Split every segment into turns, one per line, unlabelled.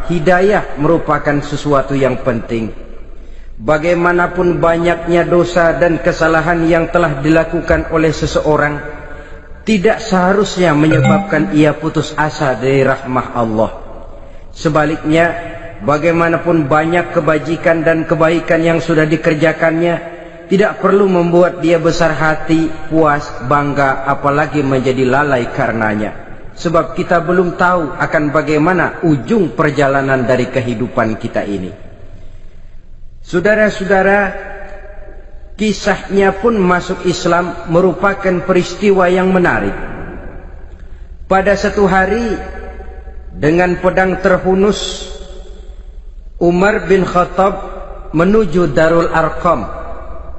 hidayah merupakan sesuatu yang penting. Bagaimanapun banyaknya dosa dan kesalahan yang telah dilakukan oleh seseorang, tidak seharusnya menyebabkan ia putus asa dari rahmah Allah. Sebaliknya, bagaimanapun banyak kebajikan dan kebaikan yang sudah dikerjakannya, tidak perlu membuat dia besar hati, puas, bangga, apalagi menjadi lalai karenanya. Sebab kita belum tahu akan bagaimana ujung perjalanan dari kehidupan kita ini. Saudara-saudara, kisahnya pun masuk Islam merupakan peristiwa yang menarik. Pada satu hari, dengan pedang terhunus, Umar bin Khattab menuju Darul Arqam,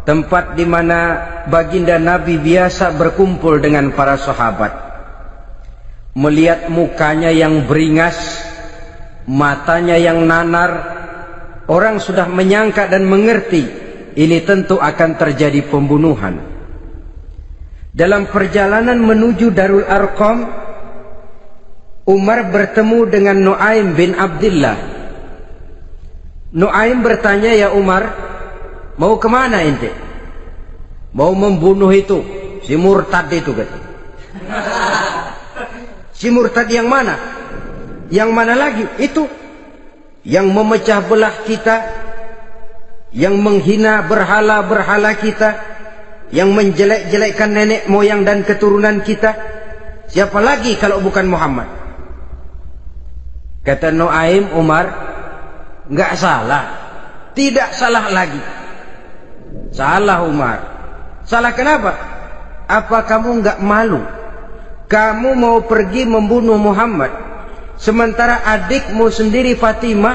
tempat di mana baginda Nabi biasa berkumpul dengan para sahabat. Melihat mukanya yang beringas, matanya yang nanar, orang sudah menyangka dan mengerti ini tentu akan terjadi pembunuhan. Dalam perjalanan menuju Darul Arqam, Umar bertemu dengan Nu'aim bin Abdillah. Nu'aim bertanya, "Ya Umar, mau kemana ente?" "Mau membunuh itu, si murtad itu," kata. "Si murtad yang mana?" "Yang mana lagi? Itu yang memecah belah kita, yang menghina berhala-berhala kita, yang menjelek-jelekkan nenek moyang dan keturunan kita. Siapa lagi kalau bukan Muhammad?" Kata Nu'aim, "Umar, enggak salah. Tidak salah lagi." "Salah Umar." "Salah kenapa? Apa kamu enggak malu? Kamu mau pergi membunuh Muhammad, sementara adikmu sendiri Fatimah,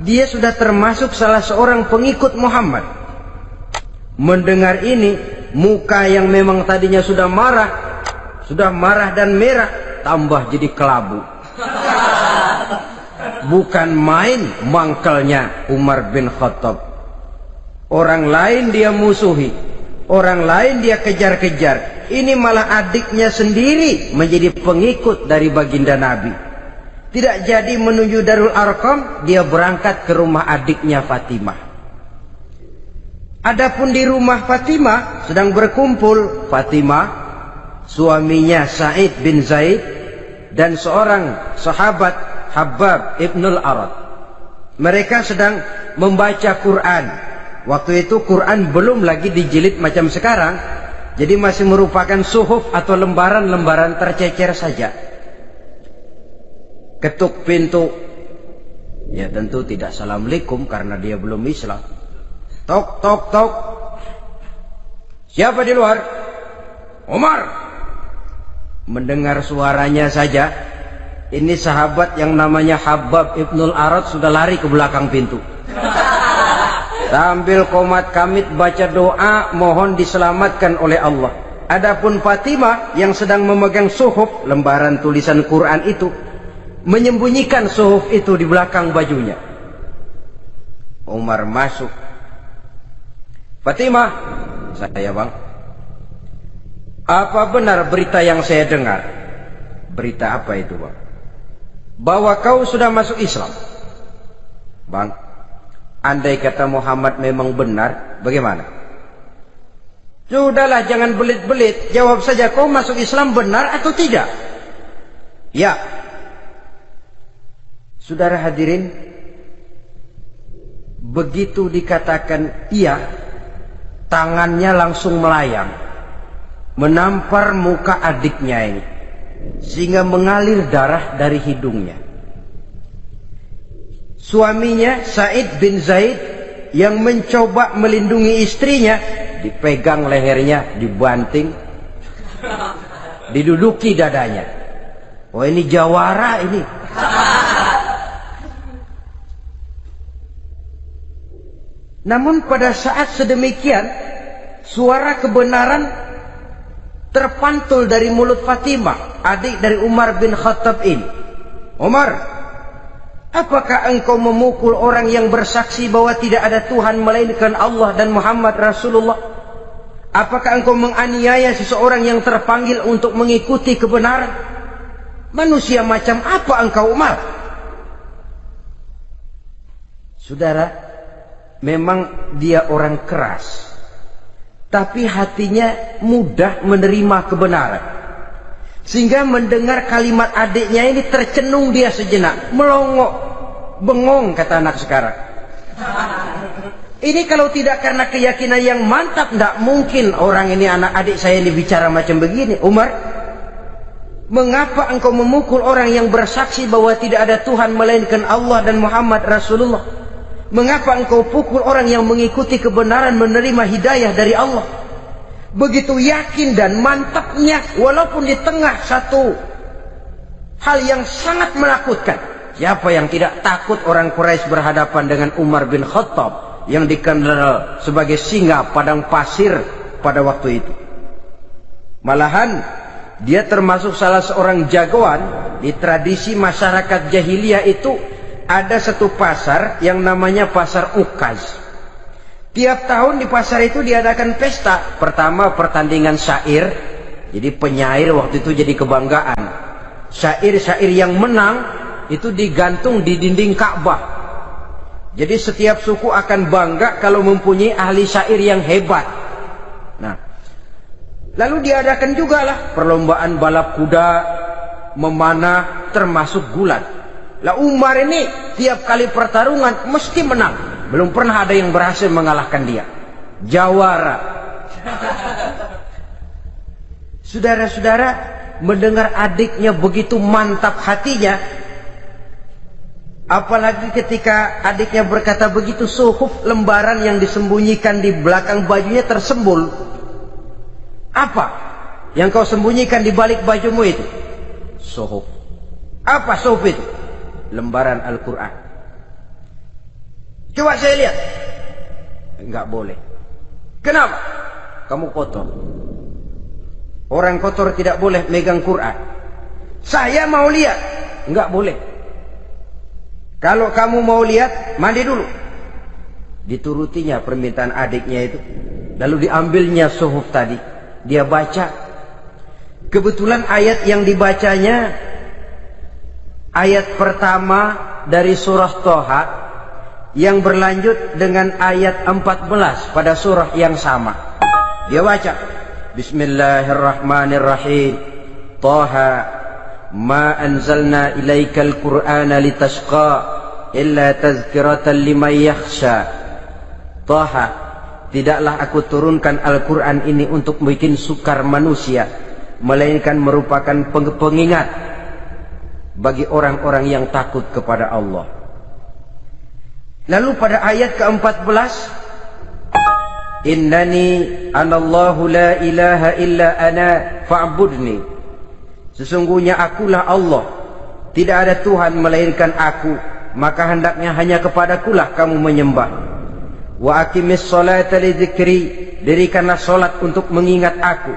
dia sudah termasuk salah seorang pengikut Muhammad." Mendengar ini, muka yang memang tadinya sudah marah dan merah, tambah jadi kelabu. Bukan main mangkelnya Umar bin Khattab. Orang lain dia musuhi, orang lain dia kejar-kejar. Ini malah adiknya sendiri menjadi pengikut dari baginda Nabi. Tidak jadi menuju Darul Arqam, dia berangkat ke rumah adiknya Fatimah. Adapun di rumah Fatimah sedang berkumpul Fatimah, suaminya Sa'id bin Zaid, dan seorang sahabat Habbab ibnul Arad. Mereka sedang membaca Quran. Waktu itu Quran belum lagi dijilid macam sekarang, jadi masih merupakan suhuf atau lembaran-lembaran tercecer saja. Ketuk pintu. Ya tentu tidak assalamualaikum karena dia belum Islam. Tok tok tok. "Siapa di luar?" "Umar." Mendengar suaranya saja, ini sahabat yang namanya Habbab ibnul Arad sudah lari ke belakang pintu. Sambil komat kamit baca doa mohon diselamatkan oleh Allah. Adapun Fatimah yang sedang memegang suhuf, lembaran tulisan Quran itu, menyembunyikan suhuf itu di belakang bajunya. Umar masuk. "Fatimah." "Saya bang." "Apa benar berita yang saya dengar?" "Berita apa itu bang?" "Bahwa kau sudah masuk Islam." "Bang, andai kata Muhammad memang benar, bagaimana?" "Sudahlah, jangan belit-belit. Jawab saja, kau masuk Islam benar atau tidak?" "Ya." Saudara hadirin, begitu dikatakan iya, tangannya langsung melayang, menampar muka adiknya ini, sehingga mengalir darah dari hidungnya. Suaminya Sa'id bin Zaid yang mencoba melindungi istrinya, dipegang lehernya, dibanting, diduduki dadanya. Oh, ini jawara ini. Namun pada saat sedemikian, suara kebenaran terpantul dari mulut Fatimah, adik dari Umar bin Khattab ini. "Umar, apakah engkau memukul orang yang bersaksi bahwa tidak ada Tuhan melainkan Allah dan Muhammad Rasulullah? Apakah engkau menganiaya seseorang yang terpanggil untuk mengikuti kebenaran? Manusia macam apa engkau, Umar?" Saudara, memang dia orang keras, tapi hatinya mudah menerima kebenaran. Sehingga mendengar kalimat adiknya ini tercenung dia sejenak, melongok, bengong kata anak sekarang. Ini kalau tidak karena keyakinan yang mantap, tidak mungkin orang ini, anak adik saya ini bicara macam begini. Umar, mengapa engkau memukul orang yang bersaksi bahwa tidak ada Tuhan melainkan Allah dan Muhammad Rasulullah? Mengapa engkau pukul orang yang mengikuti kebenaran, menerima hidayah dari Allah? Begitu yakin dan mantapnya, walaupun di tengah satu hal yang sangat menakutkan. Siapa yang tidak takut orang Quraisy berhadapan dengan Umar bin Khattab yang dikenal sebagai singa padang pasir pada waktu itu? Malahan dia termasuk salah seorang jagoan. Di tradisi masyarakat jahiliyah itu ada satu pasar yang namanya pasar Ukaz. Tiap tahun di pasar itu diadakan pesta. Pertama pertandingan syair. Jadi penyair waktu itu jadi kebanggaan. Syair-syair yang menang itu digantung di dinding Ka'bah. Jadi setiap suku akan bangga kalau mempunyai ahli syair yang hebat. Nah, lalu diadakan juga lah perlombaan balap kuda, memanah, termasuk gulat. Lah Umar ini tiap kali pertarungan mesti menang. Belum pernah ada yang berhasil mengalahkan dia. Jawara. Saudara-saudara, mendengar adiknya begitu mantap hatinya, apalagi ketika adiknya berkata begitu, suhuf, lembaran yang disembunyikan di belakang bajunya tersembul. Apa yang kau sembunyikan di balik bajumu itu? Suhuf. Apa suhuf itu? Lembaran Al-Quran. Coba saya lihat. Enggak boleh. Kenapa? Kamu kotor. Orang kotor tidak boleh megang Quran. Saya mau lihat. Enggak boleh. Kalau kamu mau lihat, mandi dulu. Diturutinya permintaan adiknya itu. Lalu diambilnya suhuf tadi. Dia baca. Kebetulan ayat yang dibacanya ayat pertama dari surah Thaha yang berlanjut dengan ayat 14 pada surah yang sama. Dia baca, Bismillahirrahmanirrahim. Thaha ma anzalna ilaikal Qur'ana litashqa illa tazkiratan liman yakhsha. Thaha, tidaklah aku turunkan Al-Quran ini untuk bikin sukar manusia, melainkan merupakan pengingat bagi orang-orang yang takut kepada Allah. Lalu pada ayat ke-14, Innani anallahu la ilaha illa ana fa'budni. Sesungguhnya akulah Allah, tidak ada Tuhan melainkan aku, maka hendaknya hanya kepadakulah kamu menyembah. Wa aqimis sholata li dzikri, dirikanlah salat untuk mengingat aku.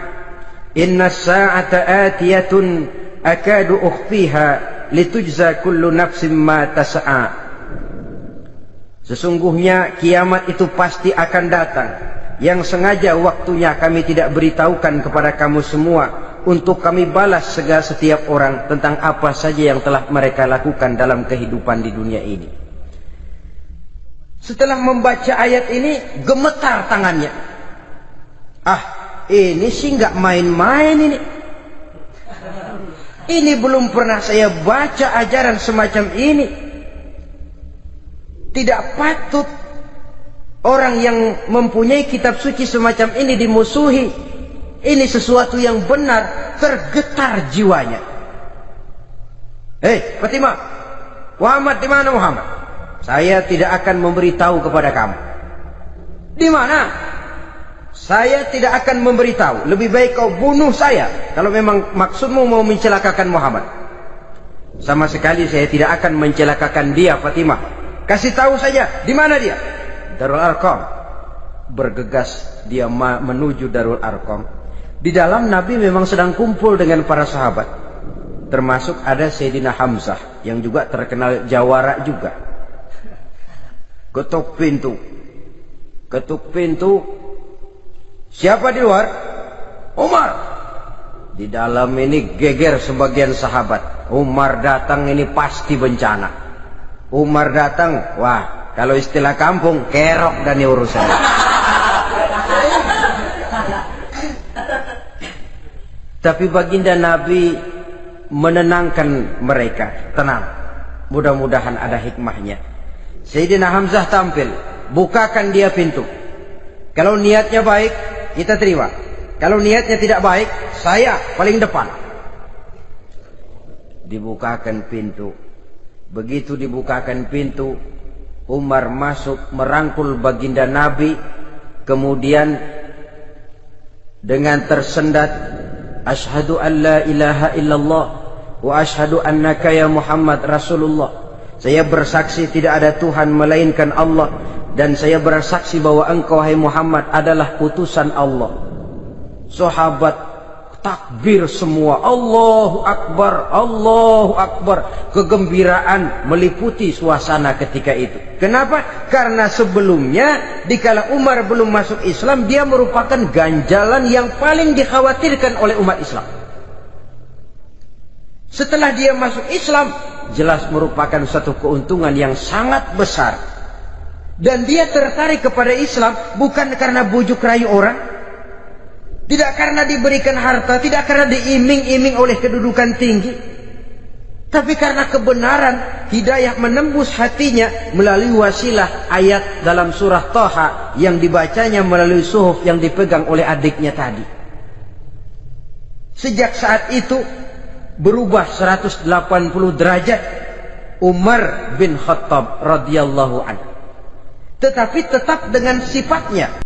Innas sa'ata atiyatun akadu ukhfiha litujza kullu nafsin ma tas'a. Sesungguhnya kiamat itu pasti akan datang, yang sengaja waktunya kami tidak beritahukan kepada kamu semua, untuk kami balas segala setiap orang tentang apa saja yang telah mereka lakukan dalam kehidupan di dunia ini. Setelah membaca ayat ini, gemetar tangannya. Ah, ini sih nggak main-main ini. Ini belum pernah saya baca ajaran semacam ini. Tidak patut orang yang mempunyai kitab suci semacam ini dimusuhi. Ini sesuatu yang benar. Tergetar jiwanya. Hei Fatimah, Muhammad di mana Muhammad? Saya tidak akan memberitahu kepada kamu. Di mana? Saya tidak akan memberitahu. Lebih baik kau bunuh saya kalau memang maksudmu mau mencelakakan Muhammad. Sama sekali saya tidak akan mencelakakan dia, Fatimah. Kasih tahu saja, di mana dia? Darul Arqam. Bergegas dia menuju Darul Arqam. Di dalam Nabi memang sedang kumpul dengan para sahabat. Termasuk ada Sayyidina Hamzah yang juga terkenal jawara juga. Ketuk pintu. Ketuk pintu. Siapa di luar? Umar. Di dalam ini geger sebagian sahabat. Umar datang ini pasti bencana. Umar datang, wah, Kalau istilah kampung, kerok dan urusan. Tapi baginda Nabi menenangkan mereka. Tenang, mudah-mudahan ada hikmahnya. Sayyidina Hamzah tampil, bukakan dia pintu. Kalau niatnya baik, kita terima. Kalau niatnya tidak baik, saya paling depan. Dibukakan pintu. Begitu dibukakan pintu, Umar masuk merangkul baginda Nabi. Kemudian dengan tersendat, asyhadu an la ilaha illallah wa asyhadu annaka ya Muhammad Rasulullah. Saya bersaksi tidak ada Tuhan melainkan Allah, dan saya bersaksi bahwa engkau hai Muhammad adalah utusan Allah. Sahabat takbir semua, Allahu Akbar, Allahu Akbar. Kegembiraan meliputi suasana ketika itu. Kenapa? Karena sebelumnya dikala Umar belum masuk Islam, dia merupakan ganjalan yang paling dikhawatirkan oleh umat Islam. Setelah dia masuk Islam, jelas merupakan satu keuntungan yang sangat besar. Dan dia tertarik kepada Islam bukan karena bujuk rayu orang, tidak karena diberikan harta, tidak karena diiming-iming oleh kedudukan tinggi, tapi karena kebenaran. Hidayah menembus hatinya melalui wasilah ayat dalam surah Thaha yang dibacanya melalui suhuf yang dipegang oleh adiknya tadi. Sejak saat itu berubah 180 derajat Umar bin Khattab radhiyallahu anhu. Tetapi tetap dengan sifatnya.